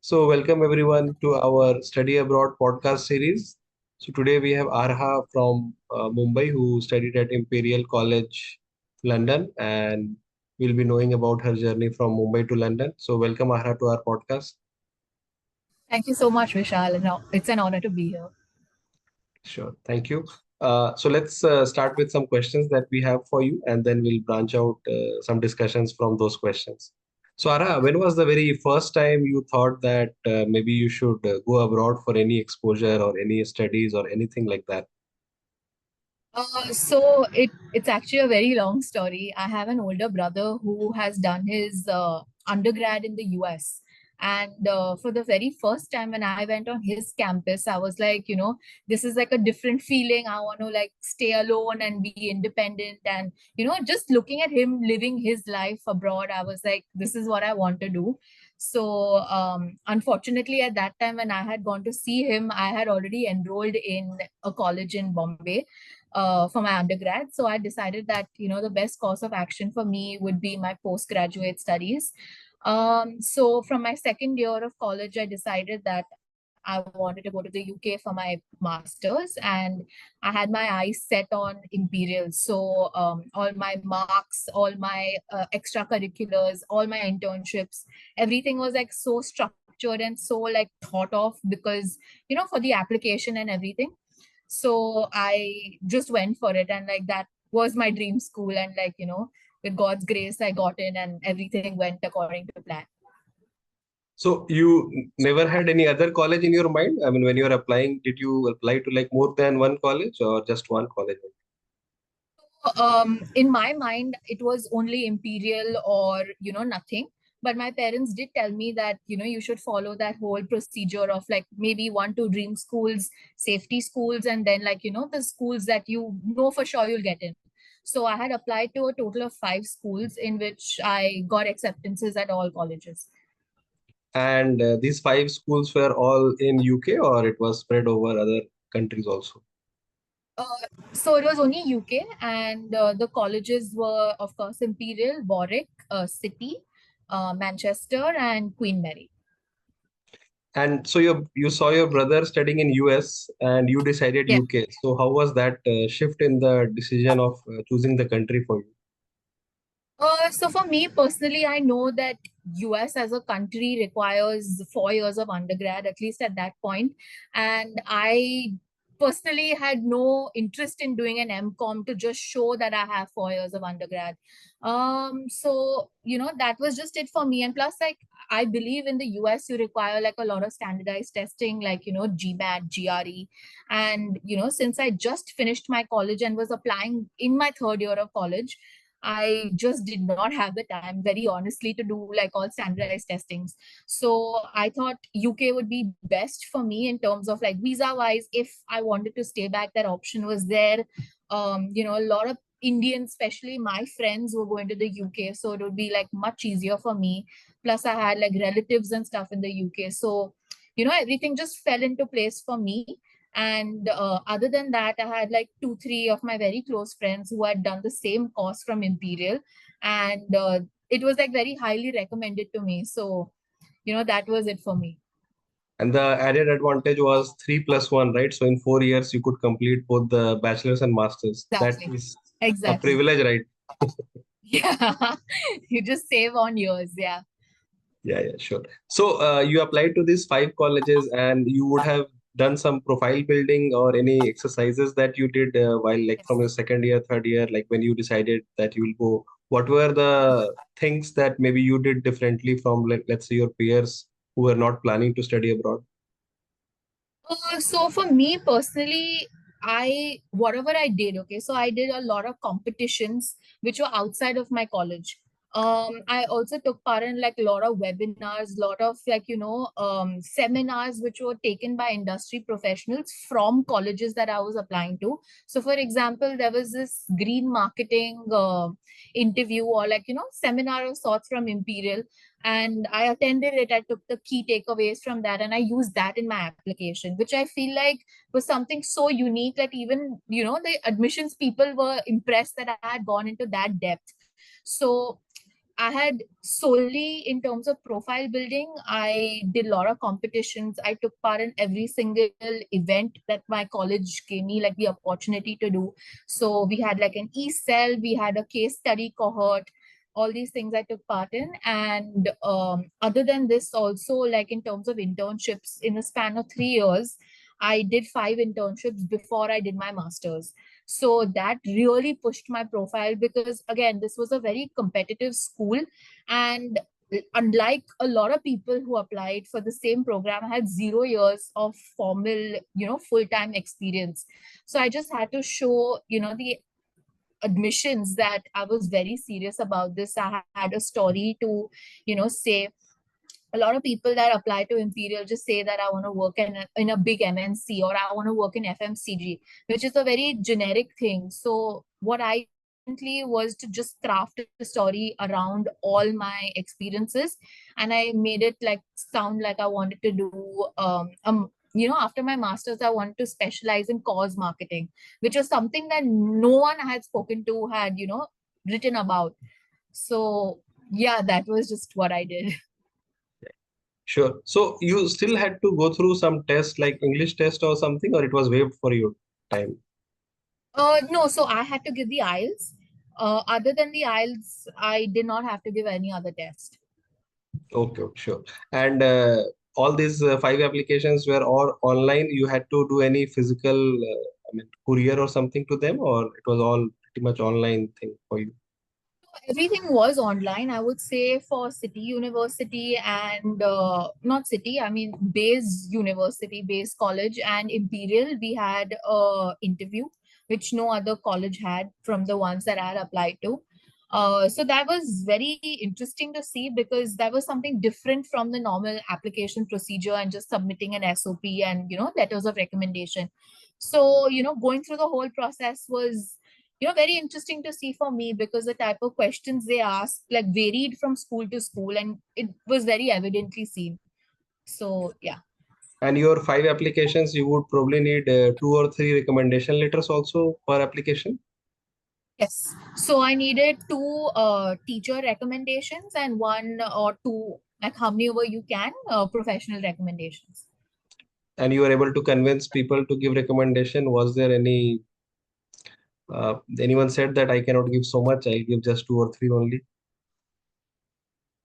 So, welcome everyone to our Study Abroad podcast series. So, today we have Arha from Mumbai who studied at Imperial College, London, and we'll be knowing about her journey from Mumbai to London. So, welcome Arha to our podcast. Thank you so much, Vishal. No, it's an honor to be here. Sure, thank you. So, let's start with some questions that we have for you, and then we'll branch out some discussions from those questions. So, Ara, when was the very first time you thought that maybe you should go abroad for any exposure or any studies or anything like that? So it's actually a very long story. I have an older brother who has done his undergrad in the US. And for the very first time when I went on his campus, I was like, this is like a different feeling. I want to like stay alone and be independent. And, just looking at him living his life abroad, I was like, this is what I want to do. So unfortunately, at that time when I had gone to see him, I had already enrolled in a college in Bombay for my undergrad. So I decided that, the best course of action for me would be my postgraduate studies. So from my second year of college, I decided that I wanted to go to the UK for my master's, and I had my eyes set on Imperial. So all my marks, all my extracurriculars, all my internships, everything was like so structured and so like thought of because, for the application and everything. So I just went for it, and like that was my dream school. And like, with God's grace, I got in and everything went according to plan. So, you never had any other college in your mind? I mean, when you were applying, did you apply to like more than one college or just one college? In my mind, it was only Imperial or, nothing. But my parents did tell me that, you should follow that whole procedure of like maybe one, two dream schools, safety schools, and then like, the schools that you know for sure you'll get in. So I had applied to a total of five schools in which I got acceptances at all colleges. And these five schools were all in UK or it was spread over other countries also? Uh, so it was only UK, and the colleges were, of course, Imperial, Warwick, City, Manchester, and Queen Mary. And so you saw your brother studying in US and you decided Yeah. UK. So how was that shift in the decision of choosing the country for you? So for me personally, I know that US as a country requires 4 years of undergrad, at least at that point. And I personally had no interest in doing an MCOM to just show that I have 4 years of undergrad. So that was just it for me. And plus, like I believe in the US, you require like a lot of standardized testing, like GMAT, GRE. And since I just finished my college and was applying in my third year of college, I just did not have the time, very honestly, to do like all standardized testings. So I thought UK would be best for me in terms of like visa wise. If I wanted to stay back, that option was there. A lot of Indians, especially my friends, were going to the UK, so it would be like much easier for me. Plus, I had like relatives and stuff in the UK, so everything just fell into place for me. And other than that, I had like two, three of my very close friends who had done the same course from Imperial. And it was like very highly recommended to me. So, that was it for me. And the added advantage was 3+1, right? So in 4 years, you could complete both the bachelor's and master's. That Exactly. is a Exactly. privilege, right? Yeah. You just save on years. Yeah. Yeah, yeah, sure. So you applied to these five colleges and you would have done some profile building or any exercises that you did while like from your Yes. second year, third year, like when you decided that you will go, what were the things that maybe you did differently from let's say your peers who were not planning to study abroad? So for me personally, I whatever I did, okay, so I did a lot of competitions which were outside of my college. I also took part in like a lot of webinars, lot of like seminars which were taken by industry professionals from colleges that I was applying to. So for example, there was this green marketing interview or like seminar of sorts from Imperial, and I attended it. I took the key takeaways from that and I used that in my application, which I feel like was something so unique that even the admissions people were impressed that I had gone into that depth. So I had solely in terms of profile building, I did a lot of competitions. I took part in every single event that my college gave me like the opportunity to do. So we had like an e-cell, we had a case study cohort, all these things I took part in. And other than this, also like in terms of internships, in a span of 3 years, I did 5 internships before I did my master's. So that really pushed my profile because, again, this was a very competitive school. And unlike a lot of people who applied for the same program, I had 0 years of formal, full-time experience. So I just had to show, the admissions that I was very serious about this. I had a story to, say. A lot of people that apply to Imperial just say that I want to work in a big MNC or I want to work in FMCG, which is a very generic thing. So what I recently was to just craft a story around all my experiences, and I made it like sound like I wanted to do after my master's I wanted to specialize in cause marketing, which was something that no one I had spoken to had written about. So yeah, that was just what I did. Sure. So you still had to go through some test like English test or something, or it was waived for your time? No, so I had to give the IELTS. Other than the IELTS, I did not have to give any other test. Okay, okay, sure. And all these five applications were all online. You had to do any physical, courier or something to them, or it was all pretty much online thing for you? Everything was online, I would say, for City University and not City, I mean, Bayes University, Bayes College and Imperial. We had a interview, which no other college had from the ones that I had applied to. So that was very interesting to see because that was something different from the normal application procedure and just submitting an SOP and letters of recommendation. So going through the whole process was very interesting to see for me because the type of questions they asked like varied from school to school and it was very evidently seen. So yeah. And your five applications, you would probably need two or three recommendation letters also per application. Yes. So I needed two teacher recommendations and one or two, like how many over you can, professional recommendations. And you were able to convince people to give recommendation. Was there anyone said that I cannot give so much, I'll give just two or three only?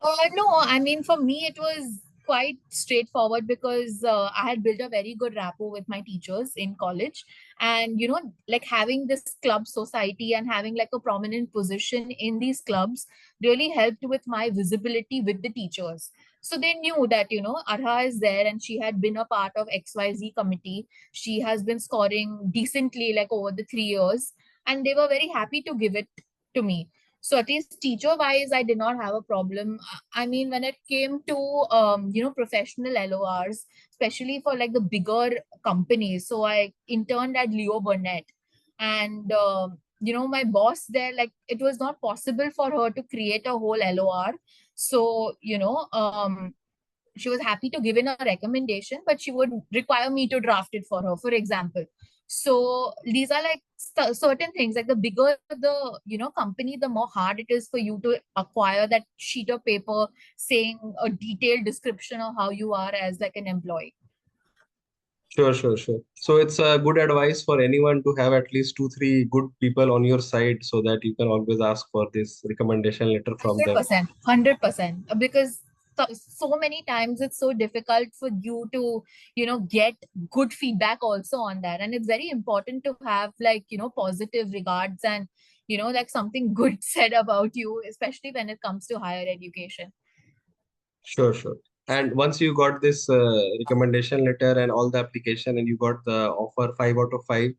No, I mean, for me, it was quite straightforward because I had built a very good rapport with my teachers in college. And, like having this club society and having like a prominent position in these clubs really helped with my visibility with the teachers. So they knew that, Arha is there and she had been a part of XYZ committee. She has been scoring decently like over the 3 years. And they were very happy to give it to me. So at least teacher wise, I did not have a problem. I mean, when it came to professional LORs, especially for like the bigger companies. So I interned at Leo Burnett, and my boss there, like it was not possible for her to create a whole LOR. So she was happy to give in a recommendation, but she would require me to draft it for her, for example. So these are like certain things. Like the bigger the company, the more hard it is for you to acquire that sheet of paper saying a detailed description of how you are as like an employee. Sure, sure, sure. So it's a good advice for anyone to have at least two, three good people on your side so that you can always ask for this recommendation letter from them. 100%, 100%. Because so many times it's so difficult for you to, get good feedback also on that. And it's very important to have like, positive regards and, like something good said about you, especially when it comes to higher education. Sure, sure. And once you got this recommendation letter and all the application and you got the offer 5 out of 5,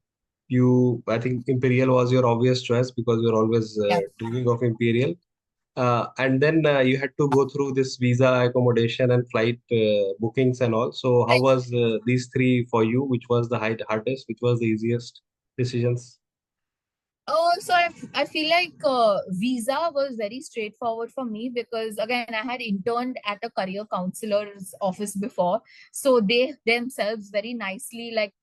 I think Imperial was your obvious choice because you're always Yeah. dreaming of Imperial. And then you had to go through this visa accommodation and flight bookings and all. So how was these three for you? Which was the hardest? Which was the easiest decisions? Oh, so I feel like visa was very straightforward for me because again I had interned at a career counselor's office before, so they themselves very nicely like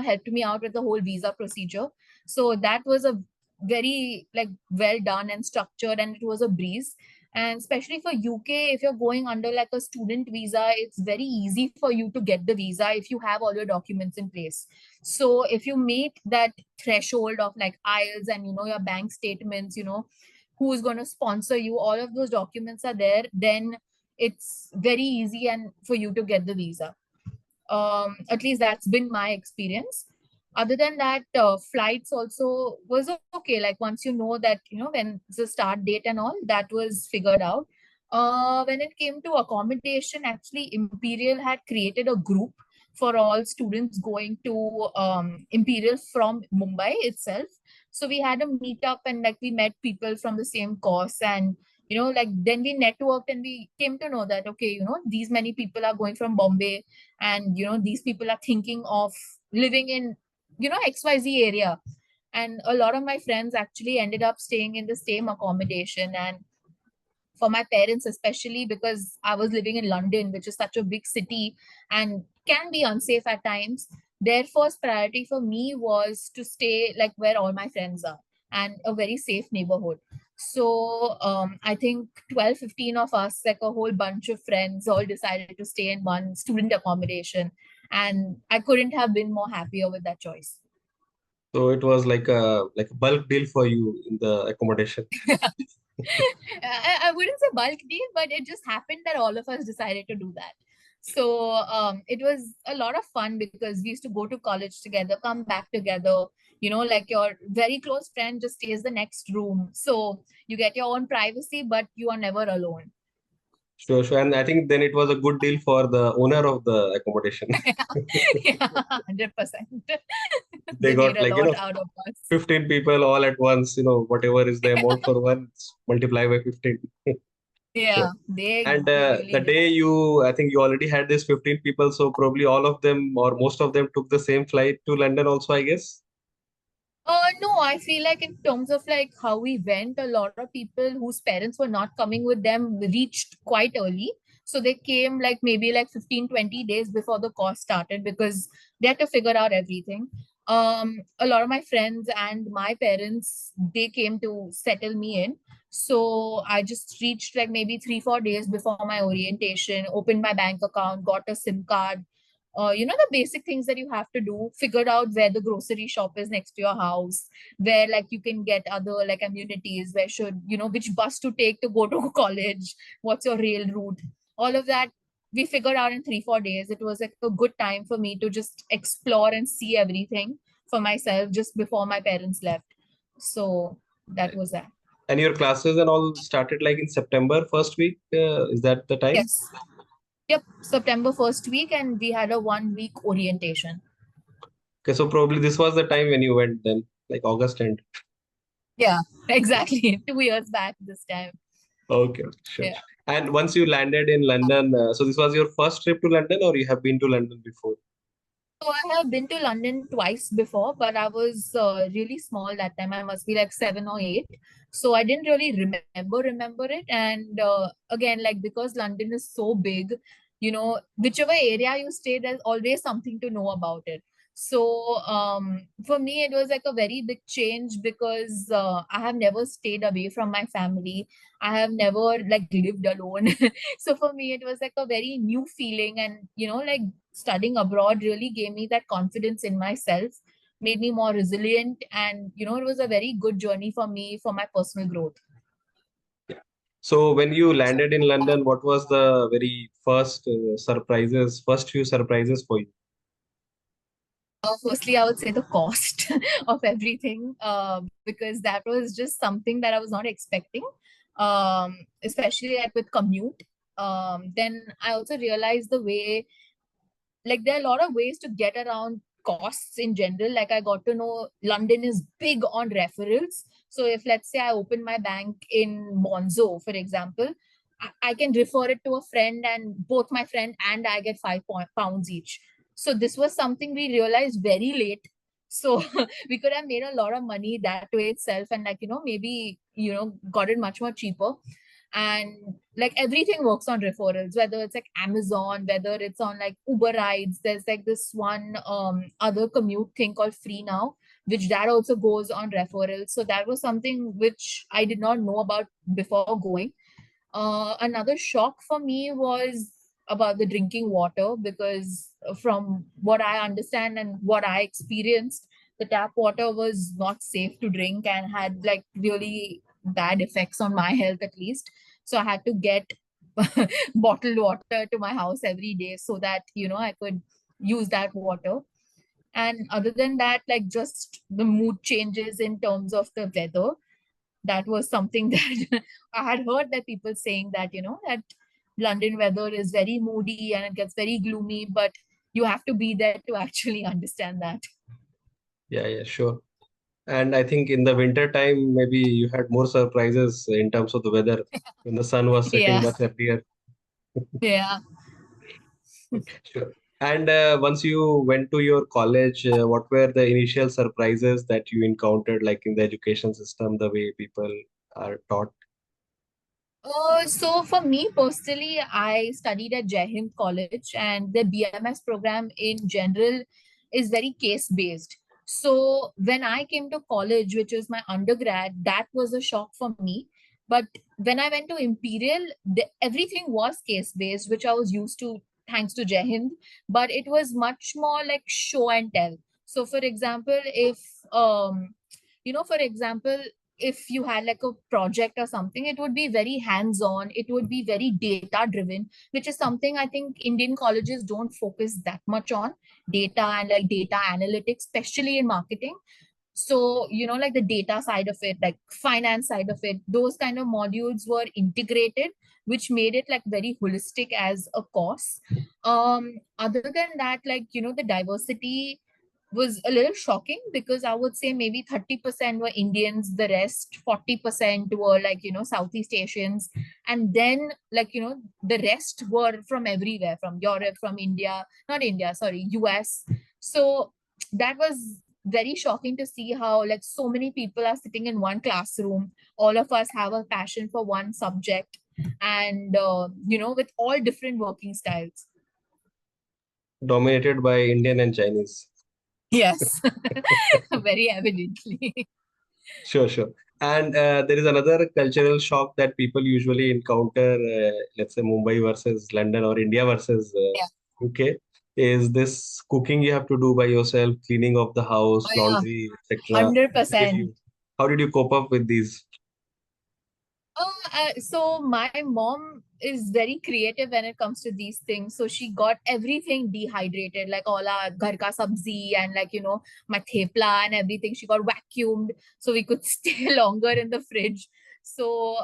helped me out with the whole visa procedure. So that was a very like well done and structured, and it was a breeze. And especially for UK, if you're going under like a student visa, it's very easy for you to get the visa if you have all your documents in place. So if you meet that threshold of like IELTS and your bank statements, who's going to sponsor you, all of those documents are there, then it's very easy and for you to get the visa. At least that's been my experience. Other than that, flights also was okay. Like once you know that when the start date and all that was figured out. When it came to accommodation, actually Imperial had created a group for all students going to Imperial from Mumbai itself. So we had a meetup and like we met people from the same course, and like then we networked and we came to know that okay, these many people are going from Bombay, and these people are thinking of living in XYZ area. And a lot of my friends actually ended up staying in the same accommodation. And for my parents especially, because I was living in London, which is such a big city and can be unsafe at times, their first priority for me was to stay like where all my friends are and a very safe neighborhood. So I think 12, 15 of us, like a whole bunch of friends, all decided to stay in one student accommodation, and I couldn't have been more happier with that choice. So it was like a bulk deal for you in the accommodation. I wouldn't say bulk deal, but it just happened that all of us decided to do that. So it was a lot of fun because we used to go to college together, come back together. Like your very close friend just stays the next room. So you get your own privacy, but you are never alone. Sure, sure. And I think then it was a good deal for the owner of the accommodation. Yeah, 100%. They They made got a like, lot out of us. 15 people all at once, whatever is the amount for one, multiply by 15. Sure. Yeah, they And really the did. day I think you already had this 15 people, so probably all of them or most of them took the same flight to London also, I guess. No, I feel like in terms of like how we went, a lot of people whose parents were not coming with them reached quite early. So they came like maybe like 15, 20 days before the course started because they had to figure out everything. A lot of my friends and my parents, they came to settle me in. So I just reached like maybe 3, 4 days before my orientation, opened my bank account, got a SIM card, the basic things that you have to do, figure out where the grocery shop is next to your house, where like you can get other like amenities, where should which bus to take to go to college, what's your rail route, all of that we figured out in 3, 4 days. It was like a good time for me to just explore and see everything for myself just before my parents left. So that was that. And your classes and all started like in September first week. Is that the time? Yes. Yep, September first week, and we had a 1 week orientation. Okay, so probably this was the time when you went then, like August end. Yeah, exactly. 2 years back this time. Okay, sure. Yeah. And once you landed in London, so this was your first trip to London, or you have been to London before? So I have been to London twice before, but I was really small that time. I must be like 7 or 8. So I didn't really remember it. And again, like because London is so big, whichever area you stay, there's always something to know about it. So for me, it was like a very big change because I have never stayed away from my family. I have never like lived alone. So for me, it was like a very new feeling, and like studying abroad really gave me that confidence in myself, made me more resilient, and it was a very good journey for me for my personal growth. So when you landed in London, what was the very first few surprises for you? Firstly, I would say the cost of everything, because that was just something that I was not expecting, especially like with commute. Then I also realized the way, like there are a lot of ways to get around costs in general. Like I got to know London is big on referrals. So if let's say I open my bank in Monzo, for example, I can refer it to a friend, and both my friend and I get £5 each. So this was something we realized very late. So we could have made a lot of money that way itself, and like maybe got it much more cheaper. And like everything works on referrals, whether it's like Amazon, whether it's on like Uber rides. There's like this one other commute thing called Free Now, which that also goes on referrals. So that was something which I did not know about before going. Another shock for me was about the drinking water, because from what I understand and what I experienced, the tap water was not safe to drink and had like really bad effects on my health at least. So I had to get bottled water to my house every day so that, I could use that water. And other than that, like just the mood changes in terms of the weather, that was something that I had heard that people saying that, that London weather is very moody and it gets very gloomy, but you have to be there to actually understand that. Yeah, yeah, sure. And I think in the winter time, maybe you had more surprises in terms of the weather when the sun was setting Yeah, much earlier. yeah. Sure. And once you went to your college, what were the initial surprises that you encountered, like in the education system, the way people are taught? So for me personally, I studied at Hind College, and the BMS program in general is very case based. So when I came to college, which was my undergrad, that was a shock for me. But when I went to Imperial, everything was case based, which I was used to thanks to Hind. But it was much more like show and tell. So for example, for example, if you had like a project or something, it would be very hands on, it would be very data driven, which is something I think Indian colleges don't focus that much on, data and like data analytics, especially in marketing. So like the data side of it, like finance side of it, those kind of modules were integrated, which made it like very holistic as a course. Other than that, like the diversity was a little shocking, because I would say maybe 30% were Indians, the rest 40% were like Southeast Asians, and then like the rest were from everywhere, from Europe, from India, not India, sorry, US. So that was very shocking to see how like so many people are sitting in one classroom, all of us have a passion for one subject, and with all different working styles. Dominated by Indian and Chinese. Yes. Very evidently. Sure, sure. And there is another cultural shock that people usually encounter, let's say Mumbai versus London or India versus Yeah. UK, is this cooking you have to do by yourself, cleaning of the house, Oh yeah. laundry, etc. $100. How did you cope up with these? So my mom is very creative when it comes to these things. So she got everything dehydrated, like all our ghar ka sabzi and like my thepla and everything. She got vacuumed so we could stay longer in the fridge. So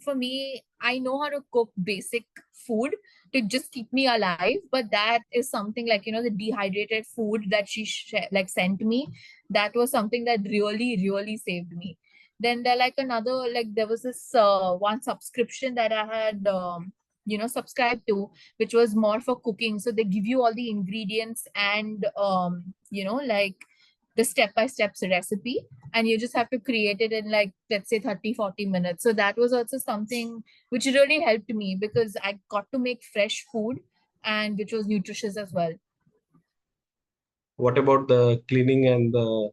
for me, I know how to cook basic food to just keep me alive. But that is something like the dehydrated food that she like sent me. That was something that really really saved me. Then there like another, like there was this one subscription that I had subscribed to, which was more for cooking. So they give you all the ingredients and like the step by steps recipe, and you just have to create it in like, let's say, 30-40 minutes. So that was also something which really helped me, because I got to make fresh food and which was nutritious as well. What about the cleaning and the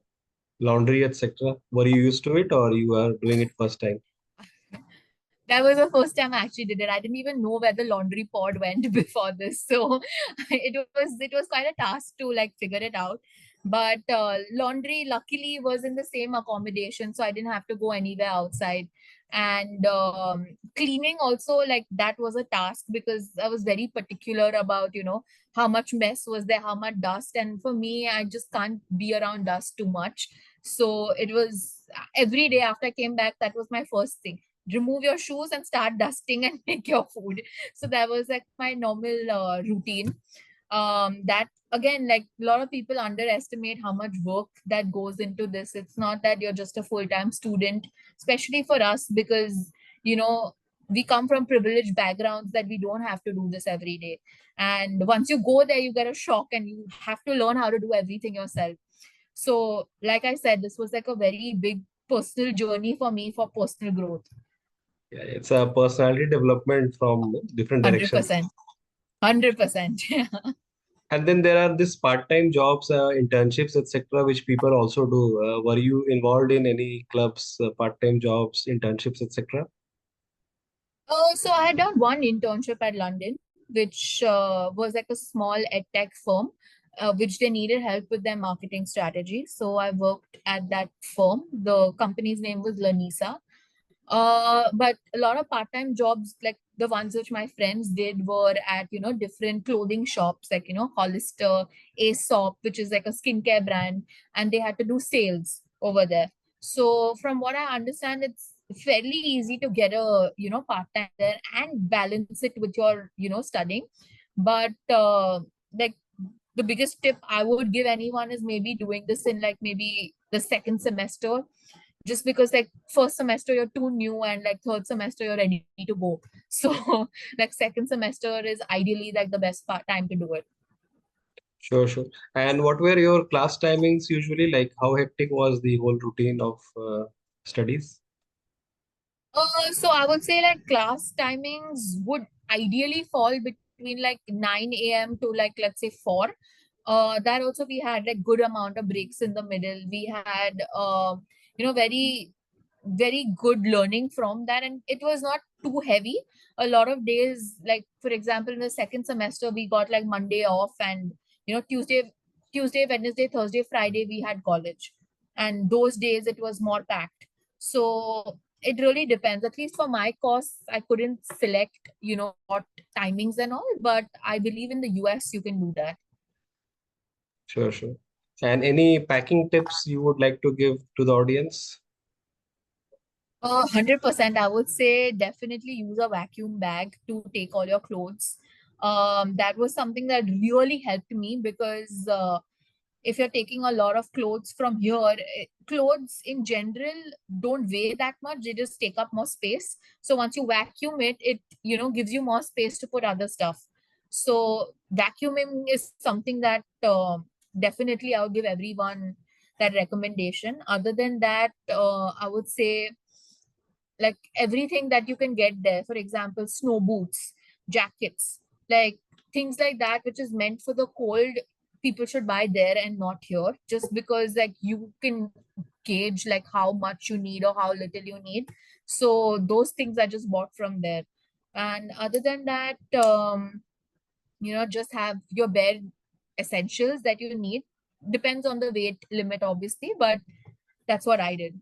laundry, etc.? Were you used to it or you are doing it first time? That was the first time I actually did it. I didn't even know where the laundry pod went before this. So it was quite a task to like figure it out. But laundry luckily was in the same accommodation, so I didn't have to go anywhere outside. And cleaning also, like that was a task, because I was very particular about how much mess was there, how much dust. And for me, I just can't be around dust too much. So it was every day after I came back, that was my first thing: remove your shoes and start dusting and make your food. So that was like my normal routine. That again, like a lot of people underestimate how much work that goes into this. It's not that you're just a full-time student, especially for us, because you know we come from privileged backgrounds that we don't have to do this every day. And once you go there, you get a shock and you have to learn how to do everything yourself. So like I said, this was like a very big personal journey for me for personal growth. Yeah, it's a personality development from different directions. 100%. 100%. And then there are these part-time jobs, internships, etc., which people also do. Were you involved in any clubs, part-time jobs, internships, etc.? So I had done one internship at London, which was like a small edtech firm, which they needed help with their marketing strategy. So I worked at that firm. The company's name was Lanisa. But a lot of part-time jobs, like the ones which my friends did, were at different clothing shops, like Hollister, Aesop, which is like a skincare brand, and they had to do sales over there. So from what I understand, it's fairly easy to get a part-time there and balance it with your studying. But like the biggest tip I would give anyone is maybe doing this in like maybe the second semester, just because like first semester you're too new and like third semester you're ready to go. So like second semester is ideally like the best time to do it. Sure, sure. And what were your class timings usually? Like, how hectic was the whole routine of studies? So I would say like class timings would ideally fall between like 9 a.m. to like let's say 4. That also we had like good amount of breaks in the middle. We had very very good learning from that, and it was not too heavy. A lot of days, like for example in the second semester we got like Monday off, and Tuesday, Wednesday, Thursday, Friday we had college, and those days it was more packed. So it really depends. At least for my course, I couldn't select, what timings and all, but I believe in the US you can do that. Sure, sure. And any packing tips you would like to give to the audience? 100%. I would say definitely use a vacuum bag to take all your clothes. That was something that really helped me because if you're taking a lot of clothes from here, clothes in general don't weigh that much. They just take up more space. So once you vacuum it, it gives you more space to put other stuff. So vacuuming is something that definitely I would give everyone that recommendation. Other than that, I would say like everything that you can get there. For example, snow boots, jackets, like things like that, which is meant for the cold. People should buy there and not here, just because like you can gauge like how much you need or how little you need. So those things I just bought from there. And other than that, just have your bare essentials that you need. Depends on the weight limit, obviously, but that's what I did.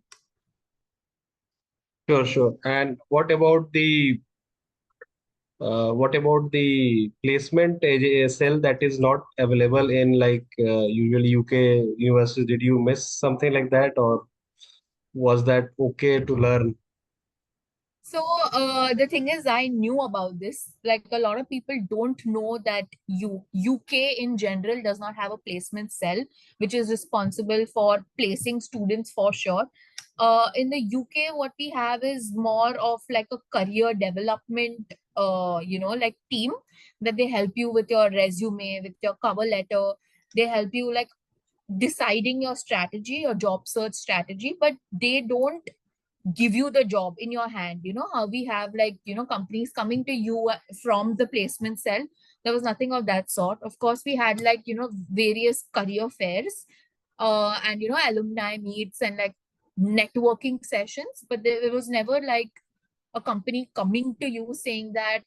Sure, sure. And what about the placement cell that is not available in like usually UK universities? Did you miss something like that, or was that okay to learn? So the thing is, I knew about this. Like a lot of people don't know that UK in general does not have a placement cell, which is responsible for placing students for sure. In the UK, what we have is more of like a career development, like team that they help you with your resume, with your cover letter. They help you like deciding your strategy, your job search strategy, but they don't give you the job in your hand. You know how we have like companies coming to you from the placement cell. There was nothing of that sort. Of course we had like various career fairs, and alumni meets and like networking sessions, but there was never like a company coming to you saying that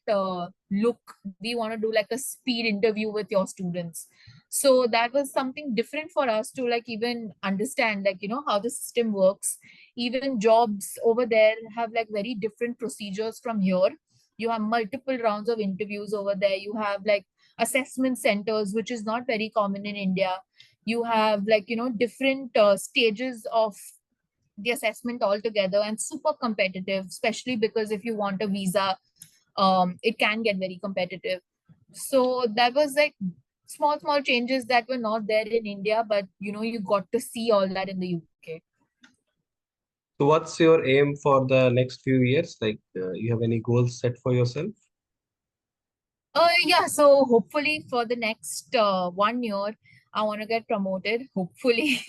look, we want to do like a speed interview with your students. So that was something different for us to like even understand like how the system works. Even jobs over there have like very different procedures from here. You have multiple rounds of interviews over there. You have like assessment centers, which is not very common in India. You have like different stages of the assessment altogether, and super competitive, especially because if you want a visa, it can get very competitive. So that was like small changes that were not there in India, but you got to see all that in the UK. So, what's your aim for the next few years? Like, you have any goals set for yourself? Yeah, so hopefully for the next 1 year, I want to get promoted, hopefully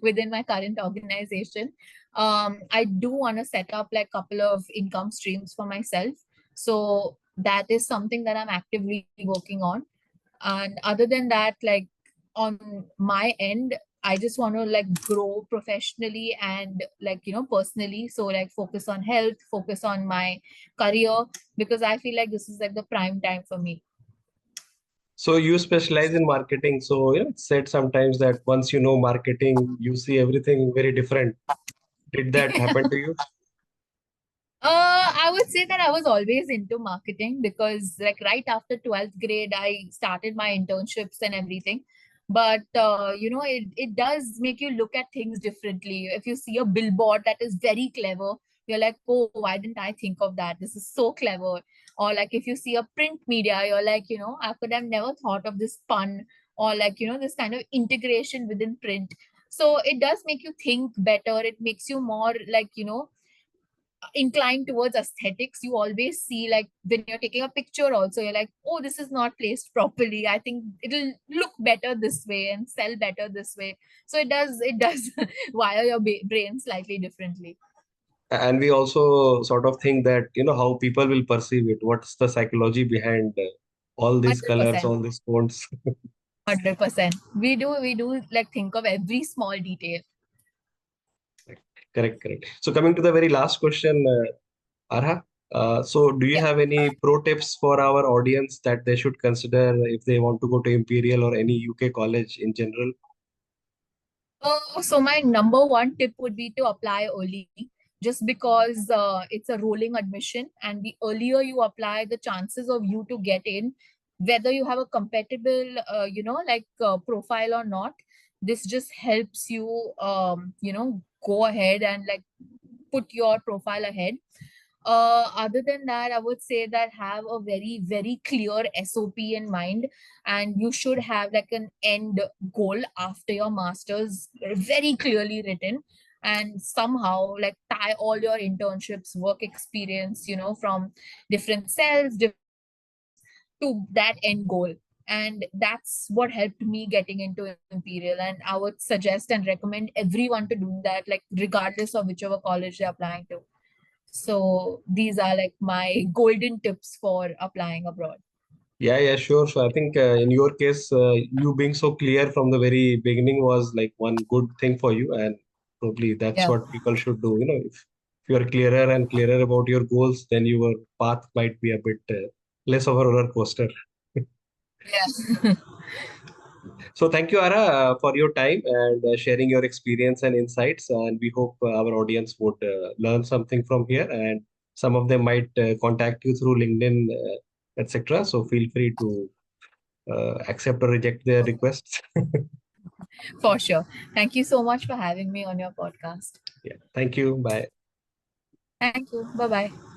within my current organization. I do want to set up like couple of income streams for myself. So that is something that I'm actively working on. And other than that, like on my end, I just want to like grow professionally and like, personally. So like focus on health, focus on my career, because I feel like this is like the prime time for me. So you specialize in marketing. So it's said sometimes that once you know marketing, you see everything very different. Did that happen to you? I would say that I was always into marketing because, like, right after 12th grade, I started my internships and everything. But, it does make you look at things differently. If you see a billboard that is very clever, you're like, oh, why didn't I think of that? This is so clever. Or, like, if you see a print media, you're like, I could have never thought of this pun or, like, this kind of integration within print. So it does make you think better. It makes you more, like, inclined towards aesthetics. You always see, like, when you're taking a picture also, you're like, oh, this is not placed properly. I think it'll look better this way and sell better this way. So it does wire your brain slightly differently. And we also sort of think that, how people will perceive it. What's the psychology behind all these colors, 100%. all these fonts? 100%. We do like think of every small detail. Correct, correct. So coming to the very last question, Arha, so do you Yeah. have any pro tips for our audience that they should consider if they want to go to Imperial or any UK college in general? So my number one tip would be to apply early, just because it's a rolling admission, and the earlier you apply, the chances of you to get in, whether you have a compatible, profile or not, this just helps you, go ahead and like put your profile ahead. Other than that, I would say that have a very, very clear SOP in mind, and you should have like an end goal after your master's very clearly written, and somehow like tie all your internships, work experience, from different cells to that end goal. And that's what helped me getting into Imperial. And I would suggest and recommend everyone to do that, like regardless of whichever college they're applying to. So these are like my golden tips for applying abroad. Yeah, yeah, sure. So I think in your case, you being so clear from the very beginning was like one good thing for you, and probably that's Yeah. what people should do. If you are clearer and clearer about your goals, then your path might be a bit less of a roller coaster. Yeah. So thank you, Ara, for your time and sharing your experience and insights. And we hope our audience would learn something from here, and some of them might contact you through LinkedIn, etc. So feel free to accept or reject their requests. For sure. Thank you so much for having me on your podcast. Yeah. Thank you. Bye. Thank you. Bye bye.